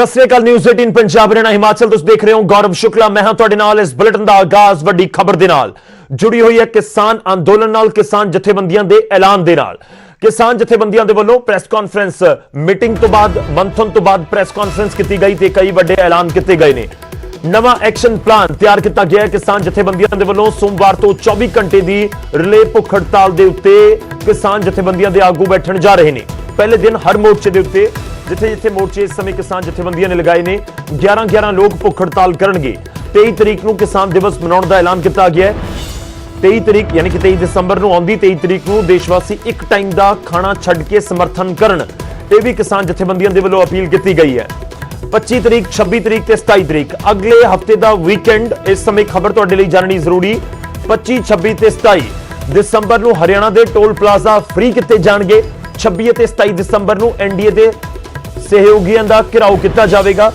सत श्री अकाल न्यूज़ 18 पंजाब हरियाणा हिमाचल तुम देख रहे हो गौरव शुक्ला मैं हां तुहाडे नाल इस बुलेटिन का आगाज वड्डी खबर दे नाल जुड़ी हुई है किसान अंदोलन नाल किसान जथेबंदियां दे ऐलान दे नाल किसान जथेबंदियां दे वल्लों प्रेस कॉन्फ्रेंस मीटिंग तो बाद मंथन तो बाद प्रेस कॉन्फ्रेंस की गई ते कई वड्डे ऐलान किए गए ने नवा एक्शन प्लान तैयार किया गया है किसान जथेबंदियां दे वल्लों सोमवार तो 24 घंटे की रिले भुख हड़ताल के उत्ते किसान जथेबंदियां दे आगू बैठण जा रहे हैं पहले दिन हर मोर्चे के उत्ते जिथे जिथे मोर्चे इस समय किसान जथेबंदियां ने लगाए ने 11 लोग भुख हड़ताल करनगे 23 तरीक को किसान दिवस मनाने का ऐलान किया गया है 23 तरीक यानी कि 23 दिसंबर को आउंदी 23 तरीक को देशवासी एक टाइम का खाना छड्ड के समर्थन करन यह भी किसान जथेबंदियां दे वल्लों अपील की गई है 25 तरीक 26 तरीक ते 27 तरीक अगले हफ्ते का वीकेंड इस समय खबर तुहाडे लई जाननी जरूरी 25 26 ते 27 दिसंबर को हरियाणा के टोल प्लाजा फ्री किए जाएंगे 26 ते 27 दिसंबर को एनडीए के सहयोगियों का घिराव किया जाएगा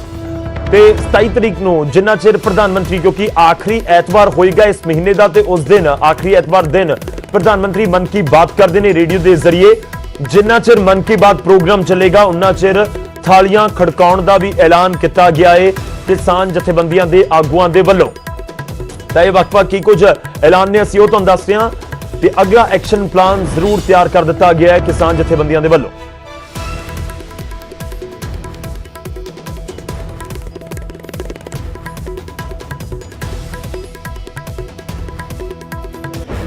ते 27 तरीक को जिन्ना चिर प्रधानमंत्री क्योंकि आखिरी एतवार होएगा इस महीने का ते उस दिन आखिरी एतवार दिन प्रधानमंत्री मन की बात करते हैं रेडियो के जरिए जिन्ना चिर मन की बात प्रोग्राम चलेगा उन्ना चिर थालियां खड़काउण का भी ऐलान किया गया है किसान जथेबंदियां दे आगुआं दे वल्लों तां वक्-वक् की कुछ ऐलान ने असीं ओह तुहानूं दस रहे हां ते अगला एक्शन प्लान जरूर तैयार कर दिता गया है किसान जथेबंदियां दे वल्लों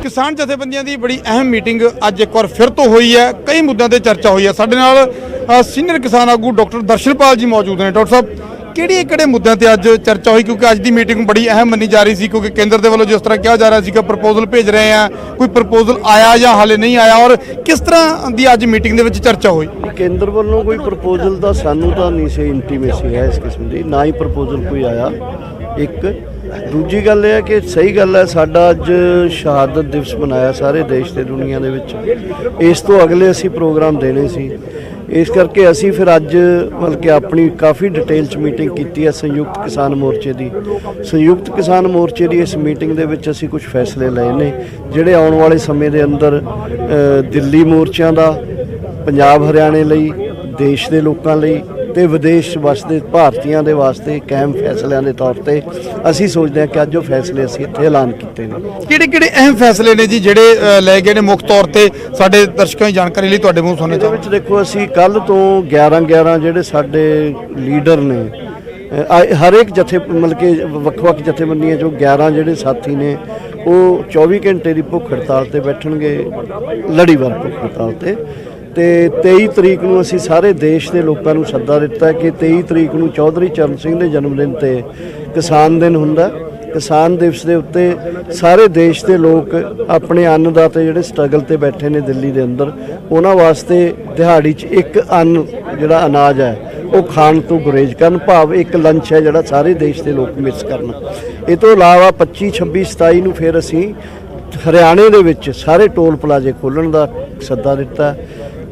किसान जथेबंदियां की बड़ी अहम मीटिंग अज एक बार फिर तो हुई है कई मुद्दों पर चर्चा हुई है साडे नाल सीनियर किसान आगू डॉक्टर दर्शनपाल जी मौजूद हैं डॉक्टर साहब किहड़े मुद्दों पर अज चर्चा हुई क्योंकि अज की मीटिंग बड़ी अहम मनी जा रही थी क्योंकि केंद्र के वालों जिस तरह कहा जा रहा है प्रपोजल भेज रहे हैं कोई प्रपोजल आया या हाले नहीं आया और किस तरह की अज मीटिंग के चर्चा हुई केंद्र वालों कोई प्रपोजल का सानू तो नहीं से इंटीमेसी है इस किस्म की ना ही प्रपोजल कोई आया एक दूजी गल है कि सही गल है साडा अज शहादत दिवस मनाया सारे देश ते दुनिया दे विच इस तो अगले असी प्रोग्राम देने सी इस करके असी फिर अज मतलब कि अपनी काफ़ी डिटेल च मीटिंग की है संयुक्त किसान मोर्चे की संयुक्त किसान मोर्चे की इस मीटिंग दे विच असी कुछ फैसले लए ने जिहड़े आउण वाले समय दे अंदर दिल्ली मोर्चों का पंजाब हरियाणे लई देश के लोगों लई ते विदेश वास्ते भारतीयों के वास्ते कायम फैसलों के तौर पर असी सोचते हैं कि अज वो फैसले असी इत्थे ऐलान किए हैं किहड़े अहम फैसले ने जी जिहड़े लै गए ने मुख्य तौर पर साडे दर्शकों की जानकारी लई तुहाडे मूंह सुनने चाहांगे देखो असी कल तो 11 जिहड़े साडे लीडर ने हर एक जथे मतलब कि ਵੱਖ-ਵੱਖ जथेबंदियां जो 11 जिहड़े साथी ने वो 24 घंटे की भुख हड़ताल ते बैठणगे लड़ीवार भुख हड़ताल ते 23 तरीक ਨੂੰ ਅਸੀਂ ਸਾਰੇ ਦੇਸ਼ ਦੇ ਲੋਕਾਂ ਨੂੰ ਸੱਦਾ ਦਿੱਤਾ ਕਿ 23 ਤਰੀਕ ਨੂੰ ਚੌਧਰੀ ਚਰਨ ਸਿੰਘ ਦੇ ਜਨਮ ਦਿਨ ਤੇ ਕਿਸਾਨ ਦਿਨ ਹੁੰਦਾ किसान दिवस के उत्ते सारे देश के लोग अपने अन्नदाते जिहड़े स्ट्रगल ते बैठे ने दिल्ली के अंदर उन्हां वास्ते दिहाड़ी च एक अन्न जिहड़ा अनाज है वो खाण तो गुरेज करन भाव एक लंच है जिहड़ा सारे देश के लोग मिस करन इस तो इलावा 25 26 27 ਨੂੰ फिर असीं हरियाणे दे विच सारे टोल प्लाजे खोलण दा सद्दा दिता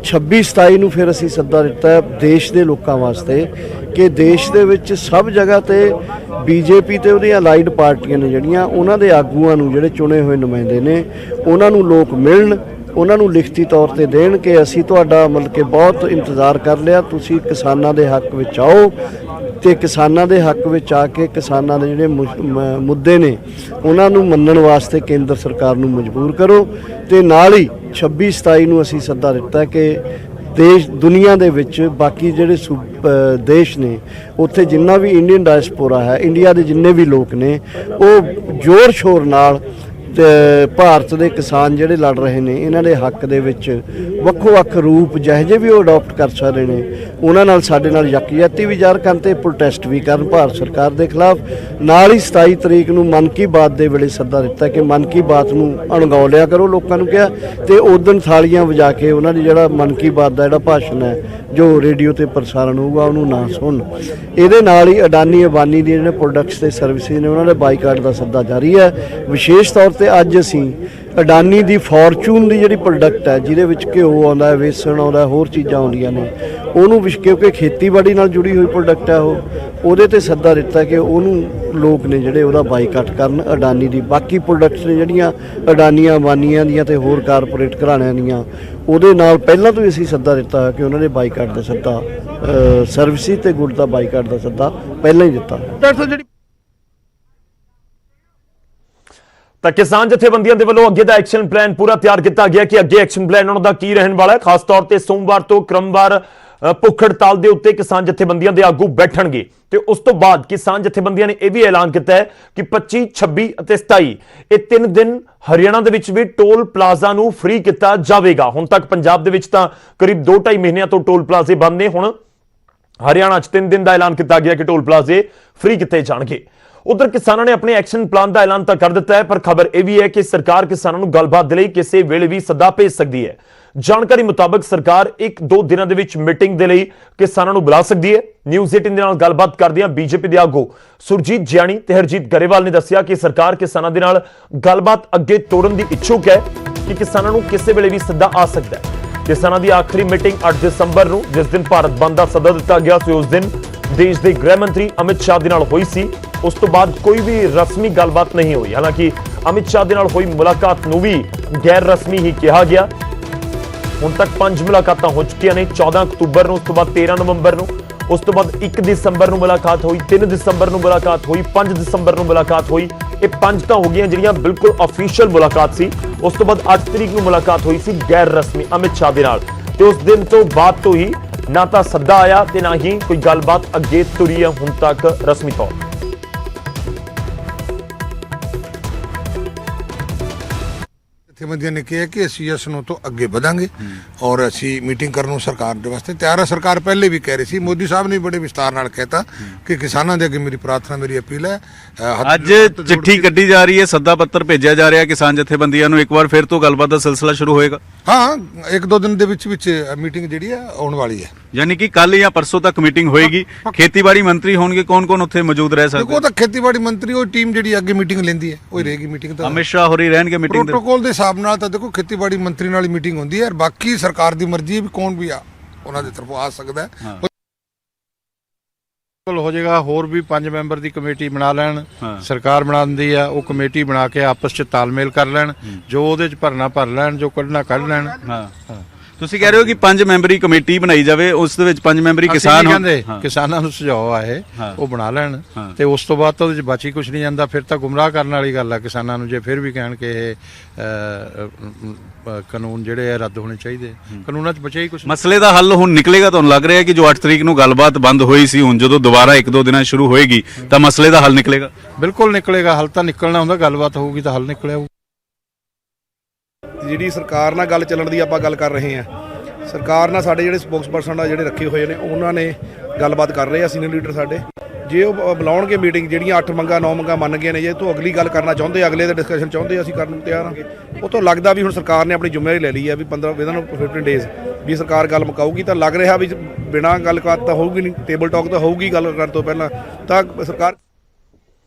26 27 ਨੂੰ फिर असीं सद्दा दिता देश के लोगों वास्ते कि देश दे विच सब जगह ते बीजेपी ते उहदियां अलाइड पार्टियां ने जिहड़ियां उन्हां दे आगूआं नूं जिहड़े चुने हुए नुमाइंदे ने उन्हां नूं लोक मिलण उन्हां नूं लिखती तौर पर देण कि असीं तुहाडा मतलब कि बहुत इंतज़ार कर लिया तुसीं किसानां दे हक विच आओ ते किसानां दे हक विच आके किसानां दे जिहड़े मुद्दे ने उन्हां नूं मन्नण वास्ते केंद्र सरकार नूं मजबूर करो ते नाल ही 26 27 नूं असीं सद्दा दित्ता कि देश दुनिया दे विच बाकी जिहड़े देश ने उत्थे जिन्ना भी इंडियन डायस्पोरा है इंडिया के जिन्ने भी लोग ने वो जोर शोर नाल भारत के किसान जिहड़े लड़ रहे हैं इन्हां दे हक दे विच ਵੱਖ-ਵੱਖ रूप जहे भी वो अडॉप्ट कर सकते हैं उन्हां नाल साडे नाल यकजहती भी ज़ाहिर करन ते प्रोटेस्ट भी करन भारत सरकार के खिलाफ नाल ही 27 तरीक नूं मन की बात दे वेले सद्दा दिता कि मन की बात नूं अणगौलिया करो लोगों नूं कहा ते उस दिन थालियां वजा के उन्हां दी जिहड़ा मन की बात दा जिहड़ा भाषण है जो रेडियो ते प्रसारण होगा उन्होंने ना सुन ये नाल ही अडानी अंबानी दी जिहड़े प्रोडक्ट्स ते सर्विसिज ने उन्होंने बाईकाट का सद्दा जारी है विशेष तौर पर अज असीं अडानी दी फॉर्चून दी जिहड़ी प्रोडक्ट है जिहदे विच घिओ आउंदा है वेसण आउंदा है होर चीज़ां आउंदियां ने उहनूं क्योंकि खेतीबाड़ी नाल जुड़ी हुई प्रोडक्ट है ਉਹਦੇ ਤੇ ਸੱਦਾ ਦਿੱਤਾ कि ਉਹਨੂੰ लोग ने ਜਿਹੜੇ ਉਹਦਾ ਬਾਈਕਾਟ ਕਰਨ अडानी ਦੀ बाकी प्रोडक्ट्स ने ਜਿਹੜੀਆਂ ਅਡਾਨੀਆਂ ਅੰਬਾਨੀਆਂ ਦੀਆਂ ਤੇ ਹੋਰ ਕਾਰਪੋਰੇਟ ਘਰਾਣਿਆਂ ਦੀਆਂ ਉਹਦੇ ਨਾਲ ਪਹਿਲਾਂ ਤੋਂ ਹੀ ਅਸੀਂ ਸੱਦਾ ਦਿੱਤਾ ਕਿ ਉਹਨਾਂ ਦੇ ਬਾਈਕਾਟ ਦਾ ਸੱਦਾ ਸਰਵਿਸਿਜ਼ ਤੇ ਗੁੜ ਦਾ ਬਾਈਕਾਟ ਦਾ ਸੱਦਾ ਪਹਿਲਾਂ ਹੀ ਦਿੱਤਾ ਹੈ। ਡਾਕਟਰ ਸਾਹਿਬ ਜਿਹੜੀ ਤਾਂ ਕਿਸਾਨ ਜਥੇਬੰਦੀਆਂ ਦੇ ਵੱਲੋਂ ਅੱਗੇ ਦਾ ਐਕਸ਼ਨ ਪਲਾਨ ਪੂਰਾ ਤਿਆਰ ਕੀਤਾ ਗਿਆ ਕਿ ਅੱਗੇ ਐਕਸ਼ਨ ਪਲਾਨ ਉਹਨਾਂ ਦਾ ਕੀ ਰਹਿਣ ਵਾਲਾ ਹੈ। ਖਾਸ ਤੌਰ ਤੇ ਸੋਮਵਾਰ ਤੋਂ ਕ੍ਰਮਵਾਰ ਭੁੱਖ ਹੜਤਾਲ ਦੇ ਉੱਤੇ ਕਿਸਾਨ ਜਥੇਬੰਦੀਆਂ ਦੇ ਆਗੂ ਬੈਠਣਗੇ ਤੇ ਉਸ ਤੋਂ ਬਾਅਦ ਕਿਸਾਨ ਜਥੇਬੰਦੀਆਂ ਨੇ ਇਹ ਵੀ ਐਲਾਨ ਕੀਤਾ ਹੈ ਕਿ 25, 26 ਅਤੇ 27 ਇਹ 3 ਦਿਨ ਹਰਿਆਣਾ ਦੇ ਵਿੱਚ ਵੀ ਟੋਲ ਪਲਾਜ਼ਾ ਨੂੰ ਫ੍ਰੀ ਕੀਤਾ ਜਾਵੇਗਾ। ਹੁਣ ਤੱਕ ਪੰਜਾਬ ਦੇ ਵਿੱਚ ਤਾਂ ਕਰੀਬ 2-2.5 ਮਹੀਨਿਆਂ ਤੋਂ ਟੋਲ ਪਲਾਜ਼ੇ ਬੰਦ ਨੇ। ਹੁਣ ਹਰਿਆਣਾ 'ਚ 3 ਦਿਨ ਦਾ ਐਲਾਨ ਕੀਤਾ ਗਿਆ ਕਿ ਟੋਲ ਪਲਾਜ਼ੇ ਫ੍ਰੀ ਕੀਤੇ ਜਾਣਗੇ। ਉਧਰ ਕਿਸਾਨਾਂ ਨੇ ਆਪਣੇ ਐਕਸ਼ਨ ਪਲਾਨ ਦਾ ਐਲਾਨ ਤਾਂ ਕਰ ਦਿੱਤਾ ਹੈ, ਪਰ ਖਬਰ ਇਹ ਵੀ ਹੈ ਕਿ ਸਰਕਾਰ ਕਿਸਾਨਾਂ ਨੂੰ ਗੱਲਬਾਤ ਦੇ ਲਈ ਕਿਸੇ ਵੇਲੇ ਵੀ ਸੱਦਾ ਭੇਜ ਸਕਦੀ ਹੈ। ਜਾਣਕਾਰੀ ਮੁਤਾਬਕ ਸਰਕਾਰ 1-2 ਦਿਨਾਂ ਦੇ ਵਿੱਚ ਮੀਟਿੰਗ ਦੇ ਲਈ ਕਿਸਾਨਾਂ ਨੂੰ ਬੁਲਾ ਸਕਦੀ ਹੈ। ਨਿਊਜ਼ 18 ਦੇ ਨਾਲ ਗੱਲਬਾਤ ਕਰਦਿਆਂ ਬੀਜੇਪੀ ਦੇ ਆਗੂ ਸੁਰਜੀਤ ਜਿਆਣੀ ਤੇ ਹਰਜੀਤ ਗਰੇਵਾਲ ਨੇ ਦੱਸਿਆ ਕਿ ਸਰਕਾਰ ਕਿਸਾਨਾਂ ਦੇ ਨਾਲ ਗੱਲਬਾਤ ਅੱਗੇ ਤੋਰਨ ਦੀ ਇੱਛੁਕ ਹੈ ਕਿ ਕਿਸਾਨਾਂ ਨੂੰ ਕਿਸੇ ਵੇਲੇ ਵੀ ਸੱਦਾ ਆ ਸਕਦਾ ਹੈ। ਕਿਸਾਨਾਂ ਦੀ ਆਖਰੀ ਮੀਟਿੰਗ 8 ਦਸੰਬਰ ਨੂੰ, ਜਿਸ ਦਿਨ ਭਾਰਤ ਬੰਦ ਦਾ ਸੱਦਾ ਦਿੱਤਾ ਗਿਆ ਸੀ, ਉਸ ਦਿਨ ਦੇਸ਼ ਦੇ ਗ੍ਰਹਿ ਮੰਤਰੀ ਅਮਿਤ ਸ਼ਾਹ ਦੇ ਨਾਲ ਹੋਈ ਸੀ। ਉਸ ਤੋਂ ਬਾਅਦ ਕੋਈ ਵੀ ਰਸਮੀ ਗੱਲਬਾਤ ਨਹੀਂ ਹੋਈ। ਹਾਲਾਂਕਿ ਅਮਿਤ ਸ਼ਾਹ ਦੇ ਨਾਲ ਹੋਈ ਮੁਲਾਕਾਤ ਨੂੰ ਵੀ ਗੈਰ ਰਸਮੀ ਹੀ ਕਿਹਾ ਗਿਆ। ਹੁਣ ਤੱਕ 5 ਮੁਲਾਕਾਤਾਂ ਹੋ ਚੁੱਕੀਆਂ ਨੇ। 14 ਅਕਤੂਬਰ ਨੂੰ, ਉਸ ਤੋਂ ਬਾਅਦ 13 ਨਵੰਬਰ ਨੂੰ, ਉਸ ਤੋਂ ਬਾਅਦ 1 ਦਸੰਬਰ ਨੂੰ ਮੁਲਾਕਾਤ ਹੋਈ, 3 ਦਸੰਬਰ ਨੂੰ ਮੁਲਾਕਾਤ ਹੋਈ, 5 ਦਸੰਬਰ ਨੂੰ ਮੁਲਾਕਾਤ ਹੋਈ। ਇਹ 5 ਤਾਂ ਹੋ ਗਈਆਂ ਜਿਹੜੀਆਂ ਬਿਲਕੁਲ ਅਫੀਸ਼ੀਅਲ ਮੁਲਾਕਾਤ ਸੀ। ਉਸ ਤੋਂ ਬਾਅਦ 8 ਤਰੀਕ ਨੂੰ ਮੁਲਾਕਾਤ ਹੋਈ ਸੀ ਗੈਰ ਰਸਮੀ ਅਮਿਤ ਸ਼ਾਹ ਦੇ ਨਾਲ ਤੇ ਉਸ ਦਿਨ ਤੋਂ ਬਾਅਦ ਤੋਂ ਹੀ ਨਾ ਤਾਂ ਸੱਦਾ ਆਇਆ ਤੇ ਨਾ ਹੀ ਕੋਈ ਗੱਲਬਾਤ ਅੱਗੇ ਤੁਰੀ ਹੈ ਹੁਣ ਤੱਕ ਰਸਮੀ ਤੌਰ ਤੇ। ਜਥੇਬੰਦੀਆਂ ਨੇ ਕਿਹਾ ਕਿ ਅਸੀਂ ਇਸ ਨੂੰ ਤੋਂ ਅੱਗੇ ਵਧਾਂਗੇ ਔਰ ਅਸੀਂ ਮੀਟਿੰਗ ਕਰਨ ਨੂੰ ਸਰਕਾਰ ਦੇ ਵਾਸਤੇ ਤਿਆਰ ਹੈ। ਸਰਕਾਰ ਪਹਿਲੇ ਵੀ ਕਹਿ ਰਹੀ ਸੀ, ਮੋਦੀ ਸਾਹਿਬ ਨੇ ਬੜੇ ਵਿਸਤਾਰ ਨਾਲ ਕਹਿਤਾ ਕਿ ਕਿਸਾਨਾਂ ਦੇ ਅੱਗੇ ਮੇਰੀ ਪ੍ਰਾਰਥਨਾ, ਮੇਰੀ ਅਪੀਲ ਹੈ। ਅੱਜ ਚਿੱਠੀ ਕੱਢੀ ਜਾ ਰਹੀ ਹੈ, ਸੱਦਾ ਪੱਤਰ ਭੇਜਿਆ ਜਾ ਰਿਹਾ ਕਿਸਾਨ ਜਥੇਬੰਦੀਆਂ ਨੂੰ। ਇੱਕ ਵਾਰ ਫਿਰ ਤੋਂ ਗੱਲਬਾਤ ਦਾ ਸਿਲਸਿਲਾ ਸ਼ੁਰੂ ਹੋਏਗਾ। ਹਾਂ, 1-2 ਦਿਨ ਦੇ ਵਿੱਚ ਮੀਟਿੰਗ ਜਿਹੜੀ ਹੈ ਆਉਣ ਵਾਲੀ ਹੈ। ਯਾਨੀ ਕਿ ਕੱਲ ਜਾਂ ਪਰਸੋਂ ਤੱਕ ਮੀਟਿੰਗ ਹੋਏਗੀ। ਖੇਤੀਬਾੜੀ ਮੰਤਰੀ ਹੋਣਗੇ, ਕੌਣ-ਕੌਣ ਉੱਥੇ ਮੌਜੂਦ ਰਹਿ ਦੇਖੋ, ਸਕਦੇ? ਉਹ ਤਾਂ ਖੇਤੀਬਾੜੀ ਮੰਤਰੀ, ਉਹ ਟੀਮ ਜਿਹੜੀ ਅੱਗੇ ਮੀਟਿੰਗ ਲੈਂਦੀ ਹੈ ਉਹ ਰਹੇਗੀ ਮੀਟਿੰਗ ਤਾਂ। ਅਮਿਤ ਸ਼ਾਹ ਹੋਰੀ ਰਹਿਣਗੇ ਮੀਟਿੰਗ ਦੇ? ਪ੍ਰੋਟੋਕੋਲ ਦੇ ਹਿਸਾਬ ਨਾਲ ਤਾਂ ਦੇਖੋ ਖੇਤੀਬਾੜੀ ਮੰਤਰੀ ਨਾਲ ਹੀ ਮੀਟਿੰਗ ਹੁੰਦੀ ਹੈ, ਬਾਕੀ ਸਰਕਾਰ ਦੀ ਮਰਜ਼ੀ ਹੈ ਵੀ ਕੌਣ ਵੀ ਆ ਉਹਨਾਂ ਦੇ ਤਰਫੋਂ ਆ ਸਕਦਾ ਹੈ। ਹੋ ਜਾਏਗਾ। ਹੋਰ ਵੀ 5 ਮੈਂਬਰ ਦੀ ਕਮੇਟੀ ਬਣਾ ਲੈਣ, ਸਰਕਾਰ ਬਣਾ ਦਿੰਦੀ ਆ, ਉਹ ਕਮੇਟੀ ਬਣਾ ਕੇ ਆਪਸ ਚ ਤਾਲਮੇਲ ਕਰ ਲੈਣ, ਜੋ ਉਹਦੇ ਚ ਭਰਨਾ ਭਰ ਲੈਣ, ਜੋ ਕੱਢਣਾ ਕੱਢ ਲੈਣ। ਤੁਸੀਂ ਕਹਿ ਰਹੇ ਹੋ ਕਿ 5 ਮੈਂਬਰੀ ਕਮੇਟੀ ਬਣਾਈ ਜਾਵੇ, ਉਸ ਦੇ ਵਿੱਚ 5 ਮੈਂਬਰੀ ਅਸੀਂ ਕਿਸਾਨ ਨਹੀਂ ਹੋਣ। ਕਹਿੰਦੇ, ਕਿਸਾਨਾਂ ਨੂੰ ਸੁਝਾਅ ਆਏ ਉਹ ਬਣਾ ਲੈਣ ਤੇ ਉਸ ਤੋਂ ਬਾਅਦ ਤਾਂ ਉਹਦੇ ਚ ਬਾਕੀ ਕੁਝ ਨਹੀਂ ਜਾਂਦਾ। ਫਿਰ ਤਾਂ ਗੁੰਮਰਾਹ ਕਰਨ ਵਾਲੀ ਗੱਲ ਆ ਕਿਸਾਨਾਂ ਨੂੰ, ਜੇ ਫਿਰ ਵੀ ਕਹਿਣ ਕਿ ਇਹ ਕਾਨੂੰਨ ਜਿਹੜੇ ਆ ਰੱਦ ਹੋਣੇ ਚਾਹੀਦੇ। ਕਾਨੂੰਨਾਂ ਚ ਬਚਿਆ ਹੀ ਕੁਝ। ਮਸਲੇ ਦਾ ਹੱਲ ਹੁਣ ਨਿਕਲੇਗਾ? ਤੁਹਾਨੂੰ ਲੱਗ ਰਿਹਾ ਹੈ ਕਿ ਜੋ 8 ਤਰੀਕ ਨੂੰ ਗੱਲਬਾਤ ਬੰਦ ਹੋਈ ਸੀ, ਹੁਣ ਜਦੋਂ ਦੁਬਾਰਾ 1-2 ਦਿਨਾਂ ਸ਼ੁਰੂ ਹੋਏਗੀ ਤਾਂ ਮਸਲੇ ਦਾ ਹੱਲ ਨਿਕਲੇਗਾ? ਬਿਲਕੁਲ ਨਿਕਲੇਗਾ। ਹੱਲ ਤਾਂ ਨਿਕਲਣਾ ਹੁੰਦਾ, ਗੱਲਬਾਤ ਹੋਊਗੀ ਤਾਂ ਹੱਲ ਨਿਕਲਿਆ। ਜਿਹੜੀ ਸਰਕਾਰ ਨਾਲ ਗੱਲ ਚੱਲਣ ਦੀ ਆਪਾਂ ਗੱਲ ਕਰ ਰਹੇ ਹਾਂ, ਸਰਕਾਰ ਨਾਲ ਸਾਡੇ ਜਿਹੜੇ ਸਪੋਕਸਪਰਸਨ ਆ ਜਿਹੜੇ ਰੱਖੇ ਹੋਏ ਨੇ, ਉਹਨਾਂ ਨੇ ਗੱਲਬਾਤ ਕਰ ਰਹੇ ਆ ਸੀਨੀਅਰ ਲੀਡਰ ਸਾਡੇ। ਜੇ ਉਹ ਬੁਲਾਉਣਗੇ ਮੀਟਿੰਗ, ਜਿਹੜੀਆਂ 8 ਮੰਗਾਂ 9 ਮੰਗਾਂ ਮੰਨ ਗਏ ਨੇ, ਜੇ ਤੋਂ ਅਗਲੀ ਗੱਲ ਕਰਨਾ ਚਾਹੁੰਦੇ, ਅਗਲੇ ਦੇ ਡਿਸਕਸ਼ਨ ਚਾਹੁੰਦੇ, ਅਸੀਂ ਕਰਨ ਨੂੰ ਤਿਆਰ ਹਾਂ। ਉਹ ਤੋਂ ਲੱਗਦਾ ਵੀ ਹੁਣ ਸਰਕਾਰ ਨੇ ਆਪਣੀ ਜ਼ਿੰਮੇਵਾਰੀ ਲੈ ਲਈ ਹੈ ਵੀ 15 ਡੇਜ਼ ਵੀ ਸਰਕਾਰ ਗੱਲ ਮੁਕਾਊਗੀ। ਤਾਂ ਲੱਗ ਰਿਹਾ ਵੀ ਬਿਨਾਂ ਗੱਲ ਕਰ ਤਾਂ ਹੋਊਗੀ ਨਹੀਂ, ਟੇਬਲ ਟਾਕ ਤਾਂ ਹੋਊਗੀ ਗੱਲ ਕਰਨ ਤੋਂ ਪਹਿਲਾਂ ਤਾਂ ਸਰਕਾਰ।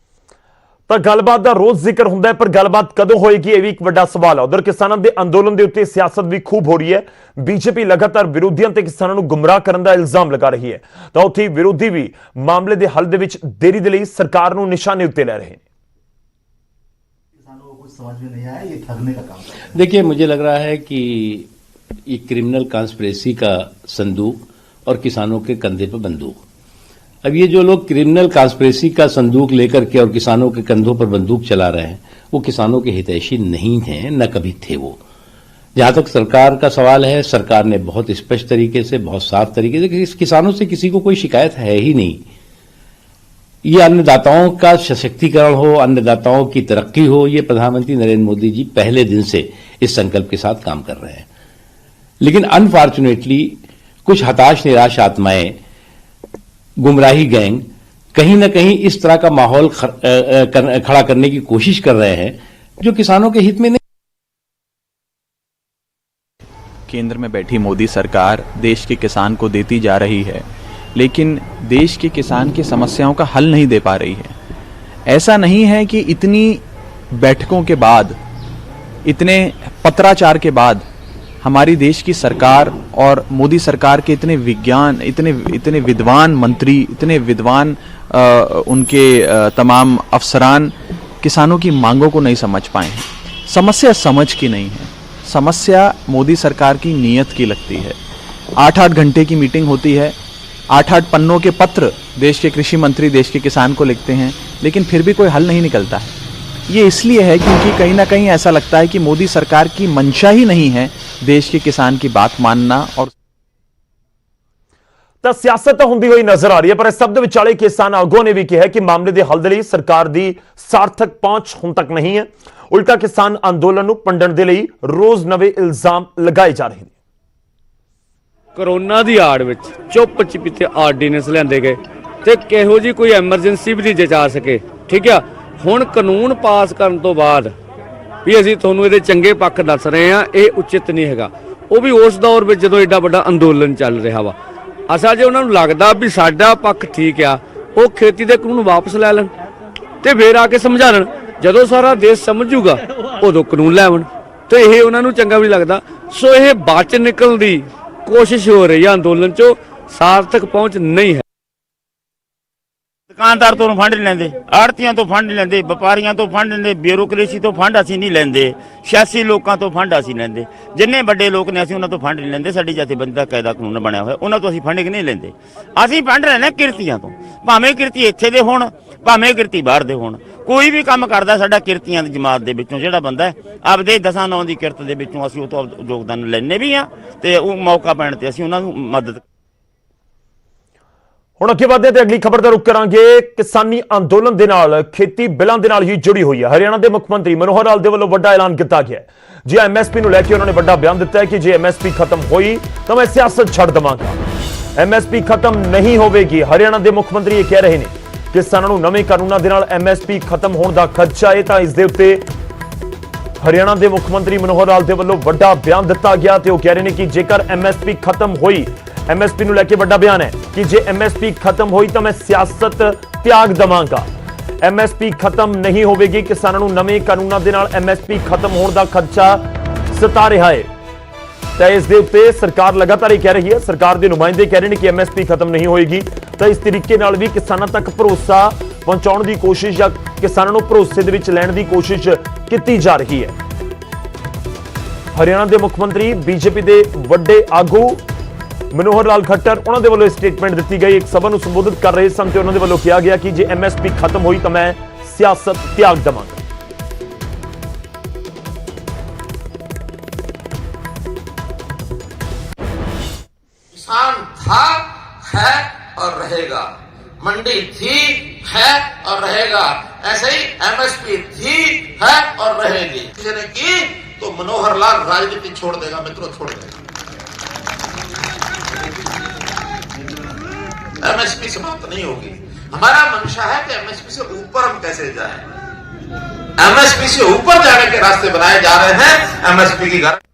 ਤਾਂ ਗੱਲਬਾਤ ਦਾ ਰੋਜ਼ ਜ਼ਿਕਰ ਹੁੰਦਾ ਹੈ, ਪਰ ਗੱਲਬਾਤ ਕਦੋਂ ਹੋਏਗੀ ਇਹ ਵੀ ਇੱਕ ਵੱਡਾ ਸਵਾਲ ਹੈ। ਉਧਰ ਕਿਸਾਨਾਂ ਦੇ ਅੰਦੋਲਨ ਦੇ ਉੱਤੇ ਸਿਆਸਤ ਵੀ ਖੂਬ ਹੋ ਰਹੀ ਹੈ। ਬੀਜੇਪੀ ਲਗਾਤਾਰ ਵਿਰੋਧੀਆਂ ਤੇ ਕਿਸਾਨਾਂ ਨੂੰ ਗੁੰਮਰਾਹ ਕਰਨ ਦਾ ਇਲਜ਼ਾਮ ਲਗਾ ਰਹੀ ਹੈ, ਤਾਂ ਉੱਥੇ ਵਿਰੋਧੀ ਵੀ ਮਾਮਲੇ ਦੇ ਹੱਲ ਦੇ ਵਿੱਚ ਦੇਰੀ ਦੇ ਲਈ ਸਰਕਾਰ ਨੂੰ ਨਿਸ਼ਾਨੇ ਉੱਤੇ ਲੈ ਰਹੇ ਨੇ। देखिए, मुझे लग रहा है कि ये क्रिमिनल कॉन्स्पिरेसी का संदूक और किसानों के कंधे पर बंदूक। अब ये जो लोग क्रिमिनल कॉन्स्पिरेसी का संदूक लेकर के और किसानों के कंधों पर बंदूक चला रहे हैं, वो किसानों के हितैषी नहीं हैं, न कभी थे वो। जहां तक सरकार का सवाल है, सरकार ने बहुत स्पष्ट तरीके से, बहुत साफ तरीके से, किसानों से किसी को कोई शिकायत है ही नहीं। ये अन्नदाताओं का सशक्तिकरण हो, अन्नदाताओं की तरक्की हो, ये प्रधानमंत्री नरेंद्र मोदी जी पहले दिन से इस संकल्प के साथ काम कर रहे हैं। लेकिन अनफॉर्चुनेटली कुछ हताश निराश आत्माएं, गुमराही गैंग कहीं न कहीं इस तरह का माहौल खड़ा करने की कोशिश कर रहे हैं जो किसानों के हित में नहीं। केंद्र में बैठी मोदी सरकार देश के किसान को देती जा रही है, लेकिन देश के किसान की समस्याओं का हल नहीं दे पा रही है। ऐसा नहीं है कि इतनी बैठकों के बाद, इतने पत्राचार के बाद हमारी देश की सरकार और मोदी सरकार के इतने विद्वान मंत्री, इतने विद्वान उनके तमाम अफसरान किसानों की मांगों को नहीं समझ पाए हैं। समस्या समझ की नहीं है, समस्या मोदी सरकार की नीयत की लगती है। 8-8 घंटे की मीटिंग होती है, 8-8 पन्नों के पत्र देश के कृषि मंत्री देश के किसान को लिखते हैं, लेकिन फिर भी कोई हल नहीं निकलता है। ये इसलिए है क्योंकि कहीं ना कहीं ऐसा लगता है कि मोदी सरकार की मंशा ही नहीं है देश के किसान की बात मानना। और ਤਾਂ ਸਿਆਸਤ ਹੁੰਦੀ ਹੋਈ ਨਜ਼ਰ ਆ ਰਹੀ ਹੈ, ਪਰ ਇਸ ਸਭ ਦੇ ਵਿਚਾਲੇ ਕਿਸਾਨ ਆਗੂਆਂ ਨੇ ਵੀ ਕਿਹਾ ਕਿ ਮਾਮਲੇ ਦੇ ਹੱਲ ਦੇ ਲਈ ਸਰਕਾਰ ਦੀ ਸਾਰਥਕ ਪਹੁੰਚ ਹੁਣ ਤੱਕ ਨਹੀਂ ਹੈ। ਉਲਟਾ ਕਿਸਾਨ ਅੰਦੋਲਨ ਨੂੰ ਪੰਡਣ ਦੇ ਲਈ ਰੋਜ਼ ਨਵੇਂ ਇਲਜ਼ਾਮ ਲਗਾਏ ਜਾ ਰਹੇ ਨੇ। ਕਰੋਨਾ ਦੀ ਆੜ ਵਿੱਚ ਚੁੱਪ ਚਪੀਤੇ ਆਰਡੀਨੈਂਸ ਲਿਆਂਦੇ ਗਏ ਤੇ ਕਿਹੋ ਜੀ ਕੋਈ ਐਮਰਜੈਂਸੀ ਵੀ ਨਹੀਂ ਜਾ ਸਕੇ। ਠੀਕ ਆ, ਹੁਣ ਕਾਨੂੰਨ ਪਾਸ ਕਰਨ ਤੋਂ ਬਾਅਦ ਵੀ ਅਸੀਂ ਤੁਹਾਨੂੰ ਇਹਦੇ ਚੰਗੇ ਪੱਖ ਦੱਸ ਰਹੇ ਹਾਂ, ਇਹ ਉਚਿਤ ਨਹੀਂ ਹੈਗਾ। ਉਹ ਵੀ ਉਸ ਦੌਰ ਵਿੱਚ ਜਦੋਂ ਐਡਾ ਵੱਡਾ ਅੰਦੋਲਨ ਚੱਲ ਰਿਹਾ ਵਾ। ਅਸਾ ਜੇ ਉਹਨਾਂ ਨੂੰ ਲੱਗਦਾ ਵੀ ਸਾਡਾ ਪੱਖ ਠੀਕ ਆ, ਉਹ ਖੇਤੀ ਦੇ ਕਾਨੂੰਨ ਵਾਪਸ ਲੈ ਲੈਣ ਤੇ ਫੇਰ ਆ ਕੇ ਸਮਝਾਣ। ਜਦੋਂ ਸਾਰਾ ਦੇਸ਼ ਸਮਝੂਗਾ ਉਦੋਂ ਕਾਨੂੰਨ ਲੈ ਆਉਣ, ਤੇ ਇਹ ਉਹਨਾਂ ਨੂੰ ਚੰਗਾ ਵੀ ਨਹੀਂ ਲੱਗਦਾ। ਸੋ ਇਹ ਬਚ ਨਿਕਲਣ ਦੀ ਕੋਸ਼ਿਸ਼ ਹੋ ਰਹੀ ਹੈ, ਅੰਦੋਲਨ ਚੋਂ ਸਾਰਥਕ ਪਹੁੰਚ ਨਹੀਂ ਹੈ। ਦੁਕਾਨਦਾਰ ਤੋਂ ਫੰਡ ਨਹੀਂ ਲੈਂਦੇ, ਆੜਤੀਆਂ ਤੋਂ ਫੰਡ ਨਹੀਂ ਲੈਂਦੇ, ਵਪਾਰੀਆਂ ਤੋਂ ਫੰਡ ਲੈਂਦੇ, ਬਿਊਰੋਕ੍ਰੇਸੀ ਤੋਂ ਫੰਡ ਅਸੀਂ ਨਹੀਂ ਲੈਂਦੇ, ਸਿਆਸੀ ਲੋਕਾਂ ਤੋਂ ਫੰਡ ਅਸੀਂ ਲੈਂਦੇ। ਜਿੰਨੇ ਵੱਡੇ ਲੋਕ ਨੇ ਅਸੀਂ ਉਹਨਾਂ ਤੋਂ ਫੰਡ ਨਹੀਂ ਲੈਂਦੇ। ਸਾਡੀ ਜਥੇਬੰਦੀ ਦਾ ਕਾਇਦਾ ਕਾਨੂੰਨ ਬਣਿਆ ਹੋਇਆ, ਉਹਨਾਂ ਤੋਂ ਅਸੀਂ ਫੰਡਿੰਗ ਨਹੀਂ ਲੈਂਦੇ। ਅਸੀਂ ਫੰਡ ਲੈਣੇ ਕਿਰਤੀਆਂ ਤੋਂ, ਭਾਵੇਂ ਕਿਰਤੀ ਇੱਥੇ ਦੇ ਹੋਣ ਭਾਵੇਂ ਕਿਰਤੀ ਬਾਹਰ ਦੇ ਹੋਣ। ਕੋਈ ਵੀ ਕੰਮ ਕਰਦਾ ਸਾਡਾ ਕਿਰਤੀਆਂ ਦੀ ਜਮਾਤ ਦੇ ਵਿੱਚੋਂ ਜਿਹੜਾ ਬੰਦਾ ਹੈ, ਆਪਦੇ 10-9 ਦੀ ਕਿਰਤ ਦੇ ਵਿੱਚੋਂ ਅਸੀਂ ਉਹ ਤੋਂ ਯੋਗਦਾਨ ਲੈਂਦੇ ਵੀ ਹਾਂ, ਤੇ ਉਹ ਮੌਕਾ ਪੈਣ ਤੇ ਅਸੀਂ ਉਹਨਾਂ ਨੂੰ ਮਦਦ। ਹੁਣ ਅੱਗੇ ਵਧਦੇ ਤੇ ਅਗਲੀ ਖਬਰ ਦਾ ਰੁਖ ਕਰਾਂਗੇ। ਕਿਸਾਨੀ ਅੰਦੋਲਨ ਦੇ ਨਾਲ ਖੇਤੀ ਬਿੱਲਾਂ ਦੇ ਨਾਲ ਹੀ ਜੁੜੀ ਹੋਈ ਹੈ। ਹਰਿਆਣਾ ਦੇ ਮੁੱਖ ਮੰਤਰੀ ਮਨੋਹਰ ਲਾਲ ਦੇ ਵੱਲੋਂ ਵੱਡਾ ਐਲਾਨ ਕੀਤਾ ਗਿਆ ਹੈ। ਜੀ ਐਮਐਸਪੀ ਨੂੰ ਲੈ ਕੇ ਉਹਨਾਂ ਨੇ ਵੱਡਾ ਬਿਆਨ ਦਿੱਤਾ ਹੈ ਕਿ ਜੇ ਐਮਐਸਪੀ ਖਤਮ ਹੋਈ ਤਾਂ ਮੈਂ ਸਿਆਸਤ ਛੱਡ ਦੇਵਾਂਗਾ। ਐਮਐਸਪੀ ਖਤਮ ਨਹੀਂ ਹੋਵੇਗੀ। ਹਰਿਆਣਾ ਦੇ ਮੁੱਖ ਮੰਤਰੀ ਇਹ ਕਹਿ ਰਹੇ ਨੇ ਕਿਸਾਨਾਂ ਨੂੰ ਨਵੇਂ ਕਾਨੂੰਨਾਂ ਦੇ ਨਾਲ ਐਮਐਸਪੀ ਖਤਮ ਹੋਣ ਦਾ ਖਦਸ਼ਾ ਹੈ, ਤਾਂ ਇਸ ਦੇ ਉੱਤੇ ਹਰਿਆਣਾ ਦੇ ਮੁੱਖ ਮੰਤਰੀ ਮਨੋਹਰ ਲਾਲ ਦੇ ਵੱਲੋਂ ਵੱਡਾ ਬਿਆਨ ਦਿੱਤਾ ਗਿਆ ਤੇ ਉਹ ਕਹਿ ਰਹੇ ਨੇ ਕਿ ਜੇਕਰ ਐਮਐਸਪੀ ਖਤਮ ਹੋਈ, ਐਮਐਸਪੀ ਨੂੰ ਲੈ ਕੇ ਵੱਡਾ ਬਿਆਨ ਹੈ ਕਿ ਜੇ ਐਮਐਸਪੀ ਖਤਮ ਹੋਈ ਤਾਂ ਮੈਂ ਸਿਆਸਤ ਤਿਆਗ ਦਵਾਂਗਾ। ਐਮਐਸਪੀ ਖਤਮ ਨਹੀਂ ਹੋਵੇਗੀ। ਕਿਸਾਨਾਂ ਨੂੰ ਨਵੇਂ ਕਾਨੂੰਨਾਂ ਦੇ ਨਾਲ ਐਮਐਸਪੀ ਖਤਮ ਹੋਣ ਦਾ ਖਦਸ਼ਾ ਸਤਾ ਰਿਹਾ ਹੈ, ਤਾਂ ਇਸ ਦੇ ਉੱਤੇ ਸਰਕਾਰ ਲਗਾਤਾਰ ਇਹ ਕਹਿ ਰਹੀ ਹੈ, ਸਰਕਾਰ ਦੇ ਨੁਮਾਇੰਦੇ ਕਹਿ ਰਹੇ ਨੇ ਕਿ ਐਮਐਸਪੀ ਖਤਮ ਨਹੀਂ ਹੋਏਗੀ। ਤਾਂ ਇਸ ਤਰੀਕੇ ਨਾਲ ਵੀ ਕਿਸਾਨਾਂ ਤੱਕ ਭਰੋਸਾ ਪਹੁੰਚਾਉਣ ਦੀ ਕੋਸ਼ਿਸ਼ ਜਾਂ ਕਿਸਾਨਾਂ ਨੂੰ ਭਰੋਸੇ ਦੇ ਵਿੱਚ ਲੈਣ ਦੀ ਕੋਸ਼ਿਸ਼ ਕੀਤੀ ਜਾ ਰਹੀ ਹੈ। ਹਰਿਆਣਾ ਦੇ ਮੁੱਖ ਮੰਤਰੀ ਬੀਜੇਪੀ ਦੇ ਵੱਡੇ ਆਗੂ ਮਨੋਹਰ ਲਾਲ ਖੱਟਰ, ਉਹਨਾਂ ਦੇ ਵੱਲੋਂ ਸਟੇਟਮੈਂਟ ਦਿੱਤੀ ਗਈ। ਇੱਕ ਸਭਾ ਨੂੰ ਸੰਬੋਧਿਤ ਕਰ ਰਹੇ ਸਨ ਤੇ ਉਹਨਾਂ ਦੇ ਵੱਲੋਂ ਕਿਹਾ ਗਿਆ ਕਿ ਜੇ ਐਮਐਸਪੀ ਖਤਮ ਹੋਈ ਤਾਂ ਮੈਂ ਸਿਆਸਤ ਤਿਆਗ ਦੇਵਾਂਗਾ। किसान था, है और रहेगा। मंडी थी, है और रहेगा। ऐसे ही एमएसपी थी, है और रहेगी। किसी ने की तो मनोहर लाल राजनीति छोड़ देगा, मित्रों छोड़ देगा। एमएसपी समाप्त नहीं होगी। हमारा मंशा है कि एमएसपी से ऊपर हम कैसे जाएं। एमएसपी से ऊपर जाने के रास्ते बनाए जा रहे हैं। एमएसपी की गारंटी।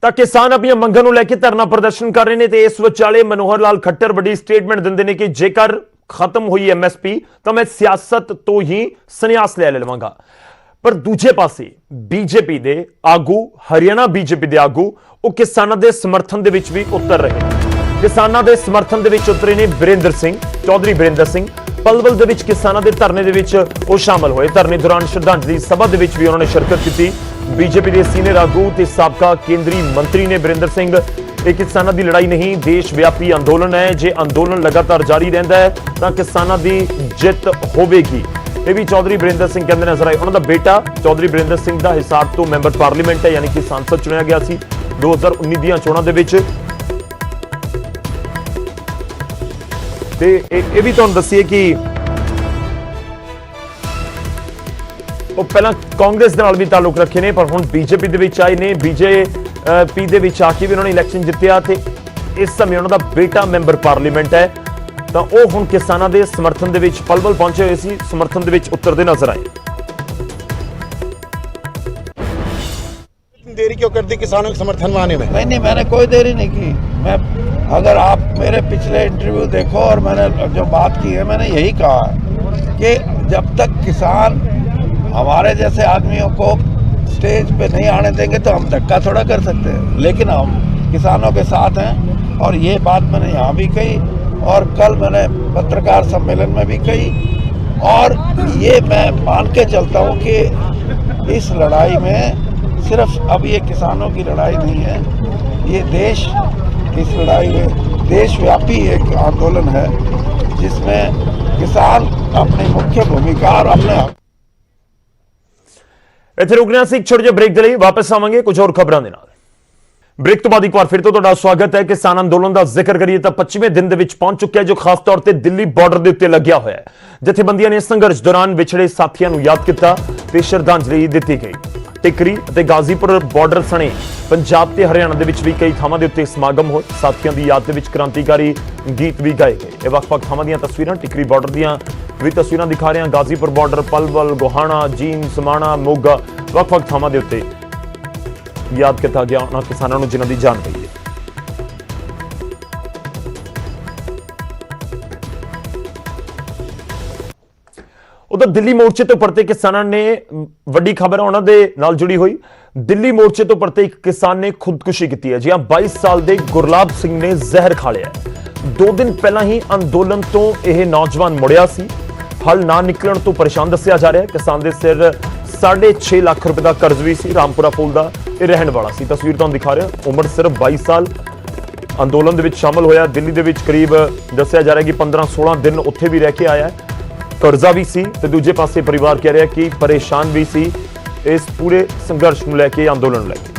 ਤਾਂ ਕਿਸਾਨ ਆਪਣੀਆਂ ਮੰਗਾਂ ਨੂੰ ਲੈ ਕੇ ਧਰਨਾ ਪ੍ਰਦਰਸ਼ਨ ਕਰ ਰਹੇ ਨੇ ਤੇ ਇਸ ਵਿਚਾਲੇ ਮਨੋਹਰ ਲਾਲ ਖੱਟਰ ਵੱਡੀ ਸਟੇਟਮੈਂਟ ਦਿੰਦੇ ਨੇ ਕਿ ਜੇਕਰ ਖਤਮ ਹੋਈ ਐਮਐਸਪੀ ਤਾਂ ਮੈਂ ਸਿਆਸਤ ਤੋਂ ਹੀ ਸੰਨਿਆਸ ਲੈ ਲਵਾਂਗਾ। ਪਰ ਦੂਜੇ ਪਾਸੇ ਬੀਜੇਪੀ ਦੇ ਆਗੂ, ਹਰਿਆਣਾ ਬੀਜੇਪੀ ਦੇ ਆਗੂ, ਉਹ ਕਿਸਾਨਾਂ ਦੇ ਸਮਰਥਨ ਦੇ ਵਿੱਚ ਵੀ ਉਤਰ ਰਹੇ ਨੇ। ਕਿਸਾਨਾਂ ਦੇ ਸਮਰਥਨ ਦੇ ਵਿੱਚ ਉਤਰੇ ਨੇ ਬਰਿੰਦਰ ਸਿੰਘ, ਚੌਧਰੀ ਬਰਿੰਦਰ ਸਿੰਘ। ਪਲਵਲ ਦੇ ਵਿੱਚ ਕਿਸਾਨਾਂ ਦੇ ਧਰਨੇ ਦੇ ਵਿੱਚ ਉਹ ਸ਼ਾਮਲ ਹੋਏ। ਧਰਨੇ ਦੌਰਾਨ ਸ਼ਰਧਾਂਜਲੀ ਸਭਾ ਦੇ ਵਿੱਚ ਵੀ ਉਹਨਾਂ ਨੇ ਸ਼ਿਰਕਤ ਕੀਤੀ। ਬੀਜੇਪੀ ਦੇ ਸੀਨੀਅਰ ਆਗੂ ਤੇ ਸਾਬਕਾ ਕੇਂਦਰੀ ਮੰਤਰੀ ਨੇ ਬਰਿੰਦਰ ਸਿੰਘ, ਇਹ ਕਿਸਾਨਾਂ ਦੀ ਲੜਾਈ ਨਹੀਂ, ਦੇਸ਼ ਵਿਆਪੀ ਅੰਦੋਲਨ ਹੈ। ਜੇ ਅੰਦੋਲਨ ਲਗਾਤਾਰ ਜਾਰੀ ਰਹਿੰਦਾ ਹੈ ਤਾਂ ਕਿਸਾਨਾਂ ਦੀ ਜਿੱਤ ਹੋਵੇਗੀ। ਇਹ ਵੀ ਚੌਧਰੀ ਬਰਿੰਦਰ ਸਿੰਘ ਕਹਿੰਦੇ ਨਜ਼ਰ ਆਏ। ਉਹਨਾਂ ਦਾ ਬੇਟਾ ਚੌਧਰੀ ਬਰਿੰਦਰ ਸਿੰਘ ਦਾ ਹਿਸਾਰ ਤੋਂ ਮੈਂਬਰ ਪਾਰਲੀਮੈਂਟ ਹੈ, ਯਾਨੀ ਕਿ ਸੰਸਦ ਚੁਣਿਆ ਗਿਆ ਸੀ 2019 ਦੀਆਂ ਚੋਣਾਂ ਦੇ ਵਿੱਚ। ਤੇ ਇਹ ਵੀ ਤੁਹਾਨੂੰ ਦੱਸੀਏ ਕਿ ਉਹ ਪਹਿਲਾਂ ਕਾਂਗਰਸ ਦੇ ਨਾਲ ਵੀ ਤਾਲੁਕ ਰੱਖੇ ਨੇ, ਪਰ ਹੁਣ ਬੀਜੇਪੀ ਦੇ ਵਿੱਚ ਆਏ ਨੇ। ਬੀਜੇਪੀ ਦੇ ਵਿੱਚ ਆ ਕੇ ਵੀ ਉਹਨਾਂ ਨੇ ਇਲੈਕਸ਼ਨ ਜਿੱਤਿਆ ਤੇ ਇਸ ਸਮੇਂ ਉਹਨਾਂ ਦਾ ਬੇਟਾ ਮੈਂਬਰ ਪਾਰਲੀਮੈਂਟ ਹੈ। ਤਾਂ ਉਹ ਹੁਣ ਕਿਸਾਨਾਂ ਦੇ ਸਮਰਥਨ ਦੇ ਵਿੱਚ ਪਲਵਲ ਪਹੁੰਚੇ ਹੋਏ ਸੀ, ਸਮਰਥਨ ਦੇ ਵਿੱਚ ਉਤਰਦੇ ਨਜ਼ਰ ਆਏ। देरी क्यों कर दी किसानों के समर्थन में आने में? नहीं, मैंने कोई देरी नहीं की। मैं अगर आप मेरे पिछले इंटरव्यू देखो और मैंने जो बात की है, मैंने यही कहा कि जब तक किसान हमारे जैसे आदमियों को स्टेज पे नहीं आने देंगे तो हम धक्का थोड़ा कर सकते हैं। लेकिन हम किसानों के साथ हैं और ये बात मैंने यहाँ भी कही और कल मैंने पत्रकार सम्मेलन में भी कही। और ये मैं मान के चलता हूँ कि इस लड़ाई में सिर्फ अब ये किसानों की लड़ाई नहीं है, ये देश इस लड़ाई में देशव्यापी एक आंदोलन है जिसमें किसान अपनी मुख्य भूमिका और अपने ਇੱਥੇ ਰੁਕਣਾ ਸੀ ਇੱਕ ਛੋਟੇ ਜਿਹੇ ਬ੍ਰੇਕ ਦੇ ਲਈ ਵਾਪਸ ਆਵਾਂਗੇ ਕੁਝ ਹੋਰ ਖਬਰਾਂ ਦੇ ਨਾਲ। ਬ੍ਰੇਕ ਤੋਂ ਬਾਅਦ ਇੱਕ ਵਾਰ ਫਿਰ ਤੋਂ ਤੁਹਾਡਾ ਸਵਾਗਤ ਹੈ। ਕਿਸਾਨ ਅੰਦੋਲਨ ਦਾ ਜ਼ਿਕਰ ਕਰੀਏ ਤਾਂ 25ਵੇਂ ਦਿਨ ਦੇ ਵਿੱਚ ਪਹੁੰਚ ਚੁੱਕਿਆ ਜੋ ਖਾਸ ਤੌਰ ਤੇ ਦਿੱਲੀ ਬਾਰਡਰ ਦੇ ਉੱਤੇ ਲੱਗਿਆ ਹੋਇਆ ਹੈ। ਜਥੇਬੰਦੀਆਂ ਨੇ ਸੰਘਰਸ਼ ਦੌਰਾਨ ਵਿਛੜੇ ਸਾਥੀਆਂ ਨੂੰ ਯਾਦ ਕੀਤਾ ਤੇ ਸ਼ਰਧਾਂਜਲੀ ਦਿੱਤੀ ਗਈ। ਟਿਕਰੀ ਅਤੇ ਗਾਜ਼ੀਪੁਰ ਬਾਰਡਰ ਸਣੇ ਪੰਜਾਬ ਤੇ ਹਰਿਆਣਾ ਦੇ ਵਿੱਚ ਵੀ ਕਈ ਥਾਵਾਂ ਦੇ ਉੱਤੇ ਸਮਾਗਮ ਹੋਏ। ਸਾਥੀਆਂ ਦੀ ਯਾਦ ਦੇ ਵਿੱਚ ਕ੍ਰਾਂਤੀਕਾਰੀ ਗੀਤ ਵੀ ਗਾਏ ਗਏ। ਇਹ ਵੱਖ-ਵੱਖ ਥਾਵਾਂ ਦੀਆਂ ਤਸਵੀਰਾਂ ਟਿਕਰੀ ਬਾਰਡਰ ਦੀਆਂ ਵੀ ਤਸਵੀਰਾਂ ਦਿਖਾ ਰਹੇ ਹਾਂ। ਗਾਜ਼ੀਪੁਰ ਬਾਰਡਰ, ਪਲਵਲ, ਗੋਹਾਣਾ, ਜੀਂਦ, ਸਮਾਣਾ, ਮੋਗਾ ਵੱਖ-ਵੱਖ ਥਾਵਾਂ ਦੇ ਉੱਤੇ ਯਾਦ ਕੀਤਾ ਗਿਆ ਉਹਨਾਂ ਕਿਸਾਨਾਂ ਨੂੰ ਜਿਨ੍ਹਾਂ ਦੀ ਜਾਨ ਗਈ ਹੈ। ਉਧਰ ਦਿੱਲੀ ਮੋਰਚੇ ਤੋਂ ਪਰਤੇ ਕਿਸਾਨਾਂ ਨੇ ਵੱਡੀ ਖਬਰ ਉਹਨਾਂ ਦੇ ਨਾਲ ਜੁੜੀ ਹੋਈ। ਦਿੱਲੀ ਮੋਰਚੇ ਤੋਂ ਪਰਤੇ ਇੱਕ ਕਿਸਾਨ ਨੇ ਖੁਦਕੁਸ਼ੀ ਕੀਤੀ ਹੈ। ਜੀ ਹਾਂ, 22 ਸਾਲ ਦੇ ਗੁਰਲਾਬ ਸਿੰਘ ਨੇ ਜ਼ਹਿਰ ਖਾ ਲਿਆ। 2 ਦਿਨ ਪਹਿਲਾਂ ਹੀ ਅੰਦੋਲਨ ਤੋਂ ਇਹ ਨੌਜਵਾਨ ਮੁੜਿਆ ਸੀ। ਹਲ ਨਾ ਨਿਕਲਣ ਤੋਂ ਪਰੇਸ਼ਾਨ ਦੱਸਿਆ ਜਾ ਰਿਹਾ। ਕਿਸਾਨ ਦੇ ਸਿਰ 6.5 ਲੱਖ ਰੁਪਏ ਦਾ ਕਰਜ਼ ਵੀ ਸੀ। ਰਾਮਪੁਰਾ ਪੁਲ ਦਾ ਇਹ ਰਹਿਣ ਵਾਲਾ ਸੀ। ਤਸਵੀਰ ਤੁਹਾਨੂੰ ਦਿਖਾ ਰਿਹਾ। ਉਮਰ ਸਿਰਫ 22 ਸਾਲ। ਅੰਦੋਲਨ ਦੇ ਵਿੱਚ ਸ਼ਾਮਲ ਹੋਇਆ। ਦਿੱਲੀ ਦੇ ਵਿੱਚ ਕਰੀਬ ਦੱਸਿਆ ਜਾ ਰਿਹਾ ਕਿ 15-16 ਦਿਨ ਉੱਥੇ ਵੀ ਰਹਿ ਕੇ ਆਇਆ। ਕਰਜ਼ਾ ਵੀ ਸੀ ਤੇ ਦੂਜੇ ਪਾਸੇ ਪਰਿਵਾਰ ਕਹਿ ਰਿਹਾ ਕਿ ਪਰੇਸ਼ਾਨ ਵੀ ਸੀ ਇਸ ਪੂਰੇ ਸੰਘਰਸ਼ ਨੂੰ ਲੈ ਕੇ, ਅੰਦੋਲਨ ਨੂੰ ਲੈ ਕੇ।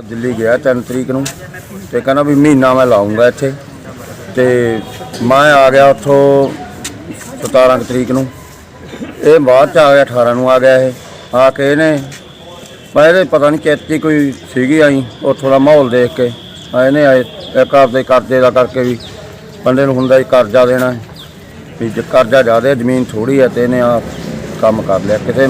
ਦਿੱਲੀ ਗਿਆ 3 ਤਰੀਕ ਨੂੰ ਤੇ ਕਹਿੰਦਾ ਵੀ ਮਹੀਨਾ ਮੈਂ ਲਾਉਂਗਾ ਇੱਥੇ ਤੇ ਮੈਂ ਆ ਗਿਆ ਉੱਥੋਂ 17 ਤਰੀਕ ਨੂੰ। ਇਹ ਬਾਅਦ ਚ ਆ ਗਿਆ, 18 ਨੂੰ ਆ ਗਿਆ। ਇਹ ਆ ਕੇ ਇਹਨੇ ਮੈਂ ਇਹਦੇ ਪਤਾ ਨਹੀਂ ਚੇਤੀ ਕੋਈ ਸੀਗੀ ਆਈ ਉੱਥੋਂ ਦਾ ਮਾਹੌਲ ਦੇਖ ਕੇ ਇਹਨੇ ਆਏ ਘਰ ਦੇ ਕਰਜ਼ੇ ਦਾ ਕਰਕੇ ਵੀ ਬੰਦੇ ਨੂੰ ਹੁੰਦਾ ਕਰਜ਼ਾ ਦੇਣਾ ਵੀ ਕਰਜ਼ਾ ਜ਼ਿਆਦਾ ਜ਼ਮੀਨ ਥੋੜੀ ਹੈ ਤੇ ਇਹਨੇ ਆ ਕੰਮ ਕਰ ਲਿਆ। ਕਿਸੇ